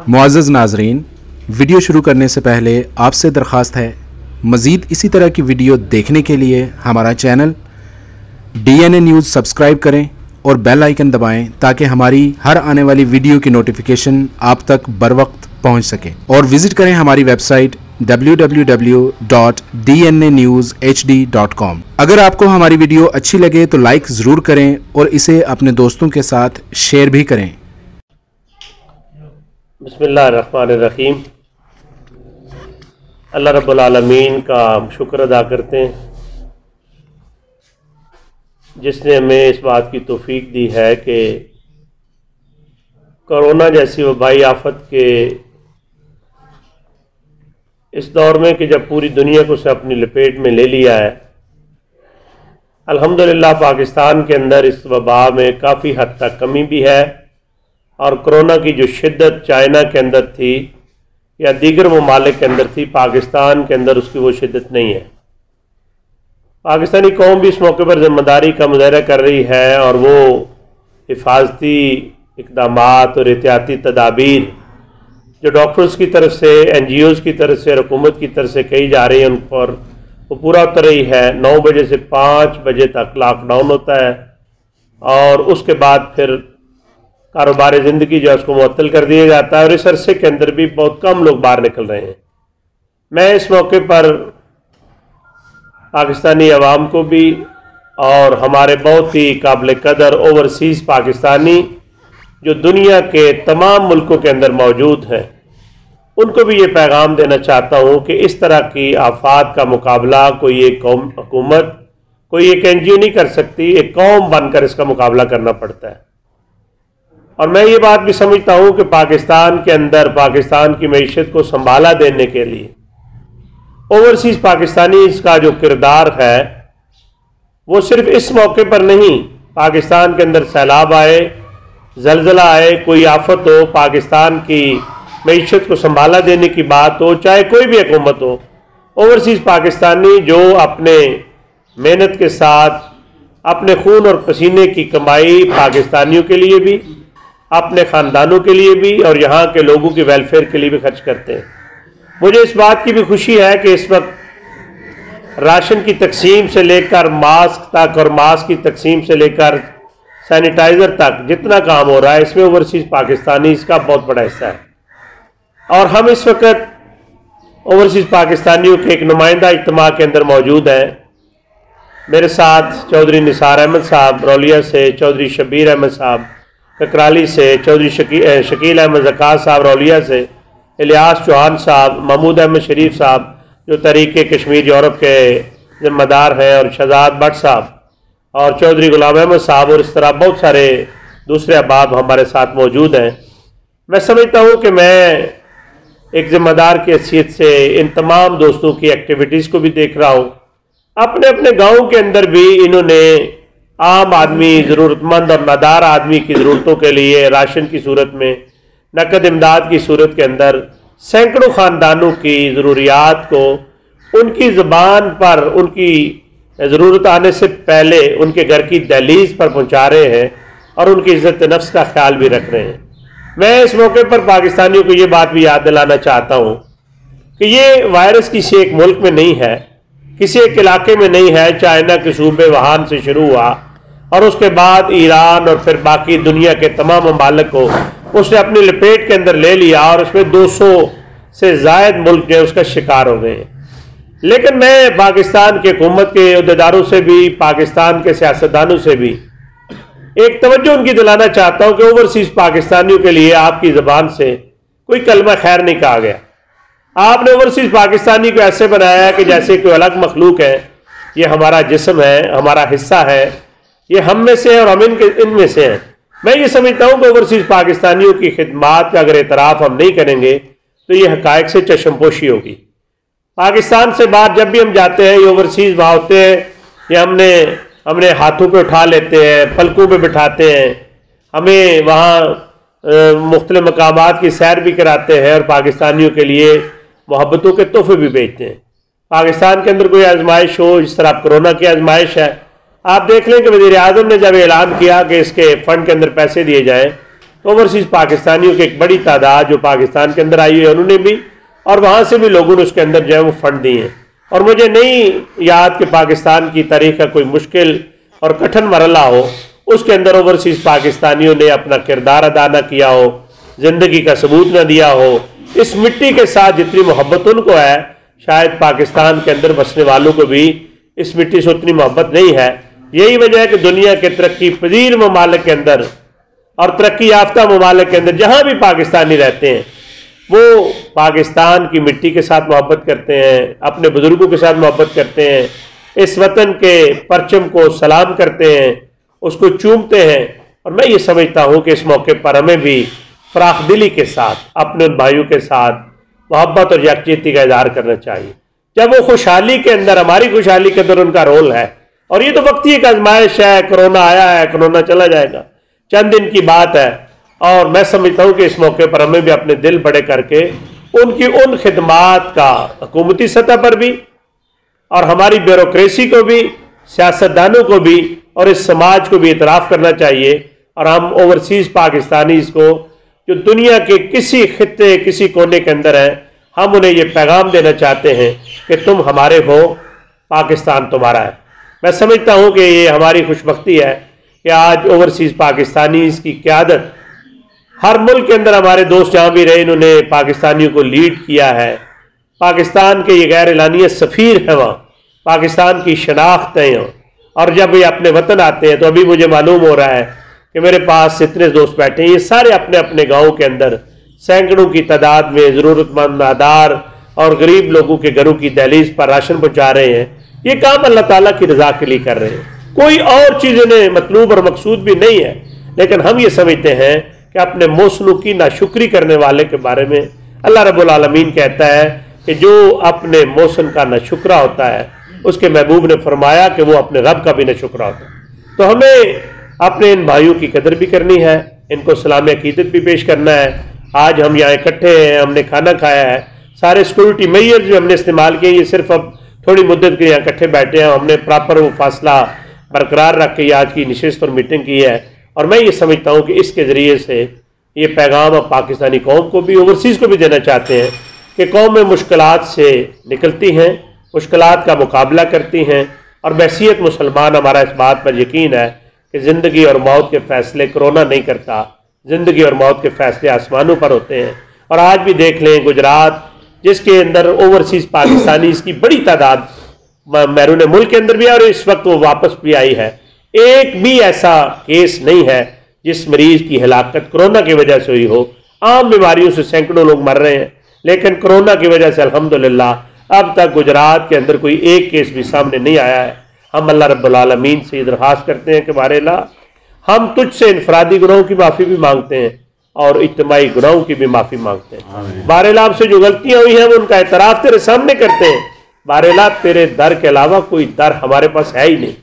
मुअज़्ज़ज़ नाज़रीन, वीडियो शुरू करने से पहले आपसे दरख्वास्त है, मज़ीद इसी तरह की वीडियो देखने के लिए हमारा चैनल DNA न्यूज़ सब्सक्राइब करें और बेल आइकन दबाएं ताकि हमारी हर आने वाली वीडियो की नोटिफिकेशन आप तक बर वक्त पहुँच सके। और विज़िट करें हमारी वेबसाइट www.dnanewshd.com। अगर आपको हमारी वीडियो अच्छी लगे तो लाइक ज़रूर करें और इसे अपने दोस्तों के साथ शेयर भी करें। बिस्मिल्लाहिर्रहमानिर्रहीम। अल्लाह रब्बुल आलमीन का शुक्र अदा करते हैं जिसने हमें इस बात की तौफीक दी है कि कोरोना जैसी वबाई आफत के इस दौर में कि जब पूरी दुनिया को उसने अपनी लपेट में ले लिया है, अल्हम्दुलिल्लाह पाकिस्तान के अंदर इस वबा में काफ़ी हद तक कमी भी है और कोरोना की जो शिद्दत चाइना के अंदर थी या दीगर ममालिक के अंदर थी, पाकिस्तान के अंदर उसकी वो शिद्दत नहीं है। पाकिस्तानी कौम भी इस मौके पर ज़िम्मेदारी का मुजाहरा कर रही है और वो हिफाजती इक़दामात और एहतियाती तदाबीर जो डॉक्टर्स की तरफ से, NGOs की तरफ से, हुकूमत की तरफ से कही जा रही है उन पर वो पूरा उतर रही है। 9 बजे से 5 बजे तक लॉकडाउन होता है और उसके बाद फिर कारोबार ज़िंदगी जो है उसको मुअत्तल कर दिया जाता है और इस अरसे के अंदर भी बहुत कम लोग बाहर निकल रहे हैं। मैं इस मौके पर पाकिस्तानी अवाम को भी और हमारे बहुत ही काबिल कदर ओवरसीज़ पाकिस्तानी जो दुनिया के तमाम मुल्कों के अंदर मौजूद हैं उनको भी ये पैगाम देना चाहता हूँ कि इस तरह की आफात का मुकाबला कोई एक कौम, हुकूमत, कोई एक NGO नहीं कर सकती, एक कौम बनकर इसका मुकाबला करना पड़ता है। और मैं ये बात भी समझता हूँ कि पाकिस्तान के अंदर पाकिस्तान की मईशत को संभाला देने के लिए ओवरसीज़ पाकिस्तानी इसका जो किरदार है वो सिर्फ इस मौके पर नहीं, पाकिस्तान के अंदर सैलाब आए, ज़लज़ला आए, कोई आफत हो, पाकिस्तान की मईशत को संभाला देने की बात हो, चाहे कोई भी हुकूमत हो, ओवरसीज़ पाकिस्तानी जो अपने मेहनत के साथ अपने खून और पसीने की कमाई पाकिस्तानियों के लिए भी, अपने ख़ानदानों के लिए भी और यहाँ के लोगों की वेलफेयर के लिए भी खर्च करते हैं। मुझे इस बात की भी खुशी है कि इस वक्त राशन की तकसीम से लेकर मास्क तक और मास्क की तकसीम से लेकर सैनिटाइज़र तक जितना काम हो रहा है इसमें ओवरसीज़ पाकिस्तानी इसका बहुत बड़ा हिस्सा है। और हम इस वक्त ओवरसीज़ पाकिस्तानियों के एक नुमाइंदा इज्तिमा के अंदर मौजूद हैं। मेरे साथ चौधरी निसार अहमद साहब रौलिया से, चौधरी शब्बीर अहमद साहब ककराली से, चौधरी शकील अहमद ज़कात साहब रौलिया से, इलियास चौहान साहब, महमूद अहमद शरीफ साहब जो तहरीक कश्मीर यूरोप के ज़िम्मेदार हैं, और शहजाद भट्ट साहब और चौधरी गुलाम अहमद साहब, और इस तरह बहुत सारे दूसरे अहबाब हमारे साथ मौजूद हैं। मैं समझता हूँ कि मैं एक ज़िम्मेदार की हैसियत से इन तमाम दोस्तों की एक्टिविटीज़ को भी देख रहा हूँ। अपने अपने गाँव के अंदर भी इन्होंने आम आदमी, ज़रूरतमंद और नादार आदमी की ज़रूरतों के लिए राशन की सूरत में, नकद इमदाद की सूरत के अंदर सैकड़ों ख़ानदानों की ज़रूरियात को उनकी ज़बान पर, उनकी ज़रूरत आने से पहले उनके घर की दहलीज पर पहुँचा रहे हैं और उनकी इज़्ज़त नफ्स का ख्याल भी रख रहे हैं। मैं इस मौके पर पाकिस्तानियों को ये बात भी याद दिलाना चाहता हूँ कि ये वायरस किसी एक मुल्क में नहीं है, किसी एक इलाके में नहीं है। चाइना के सूबे वुहान से शुरू हुआ और उसके बाद ईरान और फिर बाकी दुनिया के तमाम ममालिक को उसने अपनी लपेट के अंदर ले लिया और उसमें 200 से ज़ायद मुल्क जो है उसका शिकार हो गए हैं। लेकिन मैं पाकिस्तान के हुकूमत के अहदेदारों से भी, पाकिस्तान के सियासतदानों से भी एक तवज्जो उनकी दिलाना चाहता हूँ कि ओवरसीज़ पाकिस्तानियों के लिए आपकी ज़बान से कोई कलमा खैर नहीं कहा गया। आपने ओवरसीज़ पाकिस्तानी को ऐसे बनाया है कि जैसे कोई अलग मखलूक है, ये हमारा जिस्म है, हमारा हिस्सा है, ये हम में से है और हम इनमें से हैं। मैं ये समझता हूँ कि ओवरसीज़ पाकिस्तानियों की खिदमात का अगर एतराफ़ हम नहीं करेंगे तो ये हक़ाइक़ से चश्मपोशी होगी। पाकिस्तान से बाहर जब भी हम जाते हैं, ये ओवरसीज़ वहाँ होते हैं, ये हमने हाथों पे उठा लेते हैं, पलकों पे बिठाते हैं, हमें वहाँ मुख्तलिफ मकामात की सैर भी कराते हैं और पाकिस्तानियों के लिए मोहब्बतों के तोहफे भी भेजते हैं। पाकिस्तान के अंदर कोई आजमाइश हो, जिस तरह कोरोना की आजमाइश है, आप देख लें कि वज़ीर आज़म ने जब ऐलान किया कि इसके फ़ंड के अंदर पैसे दिए जाएँ तो ओवरसीज़ पाकिस्तानियों की एक बड़ी तादाद जो पाकिस्तान के अंदर आई है उन्होंने भी, और वहाँ से भी लोगों ने उसके अंदर जो है वो फंड दिए हैं। और मुझे नहीं याद कि पाकिस्तान की तारीख का कोई मुश्किल और कठिन मरला हो उसके अंदर ओवरसीज़ पाकिस्तानियों ने अपना किरदार अदा न किया हो, ज़िंदगी का सबूत न दिया हो। इस मिट्टी के साथ जितनी मोहब्बत उनको है, शायद पाकिस्तान के अंदर बसने वालों को भी इस मिट्टी से उतनी मोहब्बत नहीं है। यही वजह है कि दुनिया के तरक्की पजीर ममालिक के अंदर और तरक्की याफ्ता ममालिक के अंदर जहाँ भी पाकिस्तानी रहते हैं वो पाकिस्तान की मिट्टी के साथ मोहब्बत करते हैं, अपने बुजुर्गों के साथ मोहब्बत करते हैं, इस वतन के परचम को सलाम करते हैं, उसको चूमते हैं। और मैं ये समझता हूँ कि इस मौके पर हमें भी फराख दिली के साथ अपने उन भाइयों के साथ मोहब्बत और यकजहती का इज़हार करना चाहिए। जब वो खुशहाली के अंदर हमारी खुशहाली के अंदर उनका रोल है, और ये तो वक्ती एक आजमाइश है, कोरोना आया है, कोरोना चला जाएगा, चंद दिन की बात है। और मैं समझता हूँ कि इस मौके पर हमें भी अपने दिल बड़े करके उनकी उन खिदमात का हुकूमती सतह पर भी और हमारी ब्यूरोक्रेसी को भी, सियासतदानों को भी और इस समाज को भी इतराफ़ करना चाहिए। और हम ओवरसीज़ पाकिस्तानीज़ को जो दुनिया के किसी खित्ते किसी कोने के अंदर हैं, हम उन्हें ये पैगाम देना चाहते हैं कि तुम हमारे हो, पाकिस्तान तुम्हारा है। मैं समझता हूँ कि ये हमारी खुशबख्ती है कि आज ओवरसीज़ पाकिस्तानीज़ की क़यादत हर मुल्क के अंदर, हमारे दोस्त जहाँ भी रहे इन्होंने पाकिस्तानियों को लीड किया है। पाकिस्तान के ये गैर एलानिया सफ़ीर हैं वहाँ, पाकिस्तान की शनाख्त है यहाँ। और जब ये अपने वतन आते हैं तो अभी मुझे मालूम हो रहा है कि मेरे पास इतने दोस्त बैठे हैं, ये सारे अपने अपने गाँव के अंदर सैकड़ों की तादाद में ज़रूरतमंद, नादार और गरीब लोगों के घरों की दहलीज पर राशन पहुँचा रहे हैं। ये काम अल्लाह ताला की रज़ा के लिए कर रहे हैं, कोई और चीज़ इन्हें मतलूब और मकसूद भी नहीं है। लेकिन हम ये समझते हैं कि अपने मौसलों की नाशुक्री करने वाले के बारे में अल्लाह रब्बुल आलमीन कहता है कि जो अपने मौसम का नाशुक्रा होता है, उसके महबूब ने फरमाया कि वो अपने रब का भी नाशुक्रा होता है। तो हमें अपने इन भाइयों की कदर भी करनी है, इनको सलाम अकीदत भी पेश करना है। आज हम यहाँ इकट्ठे हैं, हमने खाना खाया है, सारे सिक्योरिटी मेजर जो हमने इस्तेमाल किए, ये सिर्फ अब थोड़ी मुद्दत के यहाँ इकट्ठे बैठे हैं। हमने प्रॉपर वो फासला बरकरार रख के आज की नशिस्त और मीटिंग की है। और मैं ये समझता हूँ कि इसके ज़रिए से ये पैगाम अब पाकिस्तानी कौम को भी, ओवरसीज़ को भी देना चाहते हैं कि कौमें मुश्किलात से निकलती हैं, मुश्किलात का मुकाबला करती हैं, और बहसीत मुसलमान हमारा इस बात पर यकीन है कि ज़िंदगी और मौत के फ़ैसले कोरोना नहीं करता, ज़िंदगी और मौत के फ़ैसले आसमानों पर होते हैं। और आज भी देख लें गुजरात, जिसके अंदर ओवरसीज़ पाकिस्तानी इसकी बड़ी तादाद बैरून मुल्क के अंदर भी है और इस वक्त वो वापस भी आई है, एक भी ऐसा केस नहीं है जिस मरीज की हलाकत कोरोना की वजह से हुई हो। आम बीमारियों से सैकड़ों लोग मर रहे हैं, लेकिन कोरोना की वजह से अल्हम्दुलिल्लाह अब तक गुजरात के अंदर कोई एक केस भी सामने नहीं आया है। हम अल्लाह रब्बुल आलमीन से दरख्वास्त करते हैं कि बारे अल्लाह हम तुझसे इनफरादी गुनाहों की माफ़ी भी मांगते हैं और इज्तिमाई गुनाहों की भी माफ़ी मांगते हैं। बारे अल्लाह से जो गलतियाँ हुई हैं उनका एतराफ़ तेरे सामने करते हैं। बारे अल्लाह तेरे दर के अलावा कोई दर हमारे पास है ही नहीं,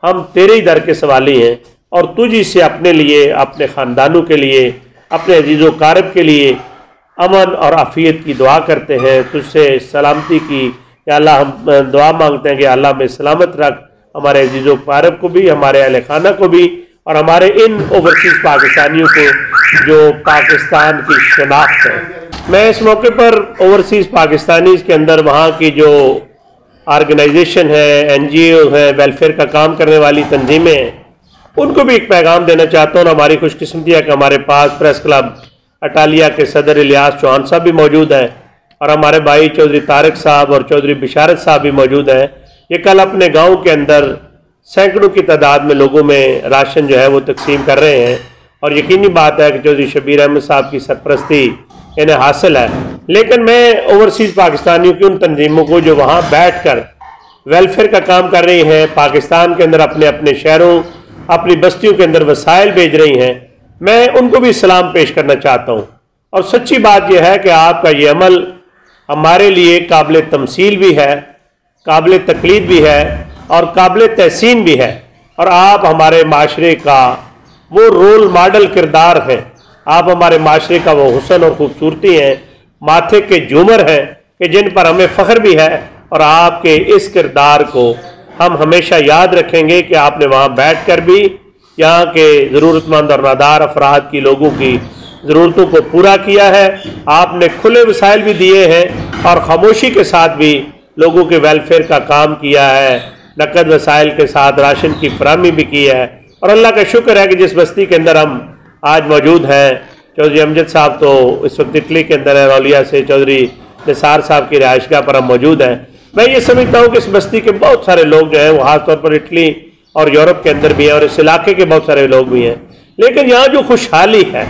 हम तेरे ही दर के सवाली हैं और तुझ ही से अपने लिए, अपने ख़ानदानों के लिए, अपने अजीज़ो कारब के लिए अमन और आफ़ियत की दुआ करते हैं, तुझसे सलामती की। या अल्लाह हम दुआ मांगते हैं कि अल्लाह में सलामत रख हमारे अजीज़ो कारब को भी, हमारे अहले खाना को भी, और हमारे इन ओवरसीज़ पाकिस्तानियों को जो पाकिस्तान की शनाख्त है। मैं इस मौके पर ओवरसीज़ पाकिस्तानी के अंदर वहाँ की जो ऑर्गेनाइजेशन है, NGO है, वेलफेयर का काम करने वाली तंजीमें हैं, उनको भी एक पैगाम देना चाहता हूँ। हमारी खुशकिस्मती है कि हमारे पास प्रेस क्लब अटालिया के सदर इलियास चौहान साहब भी मौजूद हैं और हमारे भाई चौधरी तारिक साहब और चौधरी बिशारत साहब भी मौजूद हैं। ये कल अपने गाँव के अंदर सैकड़ों की तादाद में लोगों में राशन जो है वो तकसीम कर रहे हैं और यकीनी बात है कि चौधरी शबीर अहमद साहब की सरपरस्ती इन्हें हासिल है। लेकिन मैं ओवरसीज़ पाकिस्तानियों की उन तंजीमों को जो वहाँ बैठ कर वेलफेयर का काम कर रही हैं, पाकिस्तान के अंदर अपने अपने शहरों, अपनी बस्तियों के अंदर वसाइल भेज रही हैं, मैं उनको भी सलाम पेश करना चाहता हूँ। और सच्ची बात यह है कि आपका ये अमल हमारे लिए काबिल तमसील भी है, काबिल तकलीद भी है और काबिल तहसीन भी है। और आप हमारे माशरे का वो रोल मॉडल किरदार हैं, आप हमारे माशरे का वो हुस्न और ख़ूबसूरती हैं, माथे के झूमर हैं कि जिन पर हमें फ़ख्र भी है। और आपके इस किरदार को हम हमेशा याद रखेंगे कि आपने वहाँ बैठ कर भी यहाँ के ज़रूरतमंद और नादार अफराद की लोगों की ज़रूरतों को पूरा किया है। आपने खुले वसाइल भी दिए हैं और खामोशी के साथ भी लोगों के वेलफेयर का काम किया है, नकद वसाइल के साथ राशन की फराहमी भी की है। और अल्लाह का शुक्र है कि जिस बस्ती के अंदर हम आज मौजूद हैं, चौधरी अमजद साहब तो इस वक्त इटली के अंदर है, रौलिया से चौधरी निसार साहब की रिहाइशगाह पर हम मौजूद हैं। मैं ये समझता हूँ कि इस बस्ती के बहुत सारे लोग जो हैं वो खासतौर पर इटली और यूरोप के अंदर भी हैं और इस इलाके के बहुत सारे लोग भी हैं, लेकिन यहाँ जो खुशहाली है,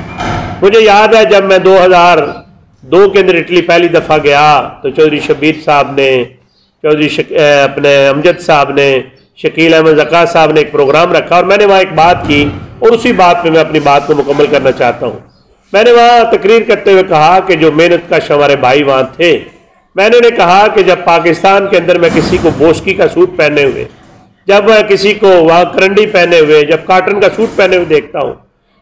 मुझे याद है जब मैं 2002 के अंदर इटली पहली दफ़ा गया तो चौधरी शब्बीर साहब ने, चौधरी अपने अमजद साहब ने, शकील अहमद ज़का साहब ने एक प्रोग्राम रखा और मैंने वहाँ एक बात की और उसी बात पे मैं अपनी बात को मुकम्मल करना चाहता हूँ। मैंने वहाँ तकरीर करते हुए कहा कि जो मेहनत कश हमारे भाई वहाँ थे, मैंने उन्हें कहा कि जब पाकिस्तान के अंदर मैं किसी को बोस्की का सूट पहने हुए, जब मैं किसी को वहाँ करंडी पहने हुए, जब काटन का सूट पहने हुए देखता हूँ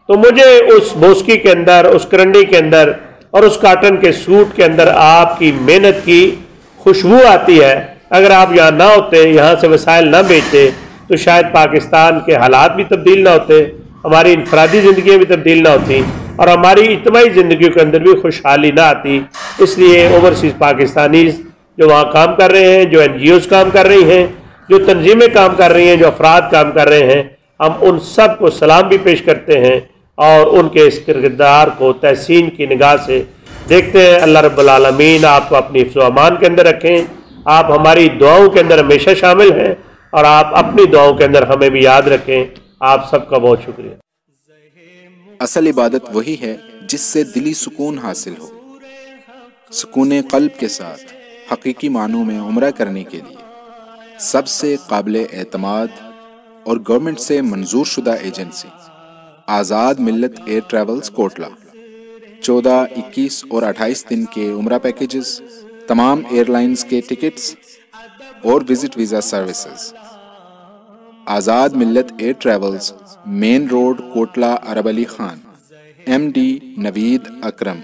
तो मुझे उस बोस्की के अंदर, उस करंडी के अंदर और उस काटन के सूट के अंदर आपकी मेहनत की खुशबू आती है। अगर आप यहाँ ना होते, यहाँ से वसाइल ना बेचते तो शायद पाकिस्तान के हालात भी तब्दील ना होते, हमारी इनफरादी ज़िंदगियाँ भी तब्दील ना होती और हमारी इज्तिमाई ज़िंदगी के अंदर भी खुशहाली ना आती। इसलिए ओवरसीज़ पाकिस्तानीज़ जो वहाँ काम कर रहे हैं, जो NGOs काम कर रही हैं, जो तंजीमें काम कर रही हैं, जो अफराद काम कर रहे हैं, हम उन सब को सलाम भी पेश करते हैं और उनके इस किरदार को तहसीन की निगाह से देखते हैं। अल्लाह रब्बुल आलमीन आपको अपनी हिफ्ज़ व अमान के अंदर रखें। आप हमारी दुआओं के अंदर हमेशा शामिल हैं और आप अपनी दुआओं के अंदर हमें भी याद रखें। आप सबका बहुत शुक्रिया। असल इबादत वही है जिससे दिली सुकून हासिल हो। सुकून क़ल्ब के साथ हकीकी मानों में उम्रा करने के लिए सबसे काबिल एतमाद और गवर्नमेंट से मंजूर शुदा एजेंसी आज़ाद मिल्लत एयर ट्रैवल्स कोटला 14, 21 और 28 दिन के उम्रा पैकेजेस, तमाम एयरलाइंस के टिकट्स और visit visa services. Azad Millat air travels, main road, Kotla, Arab Ali Khan, MD Naveed अकरम।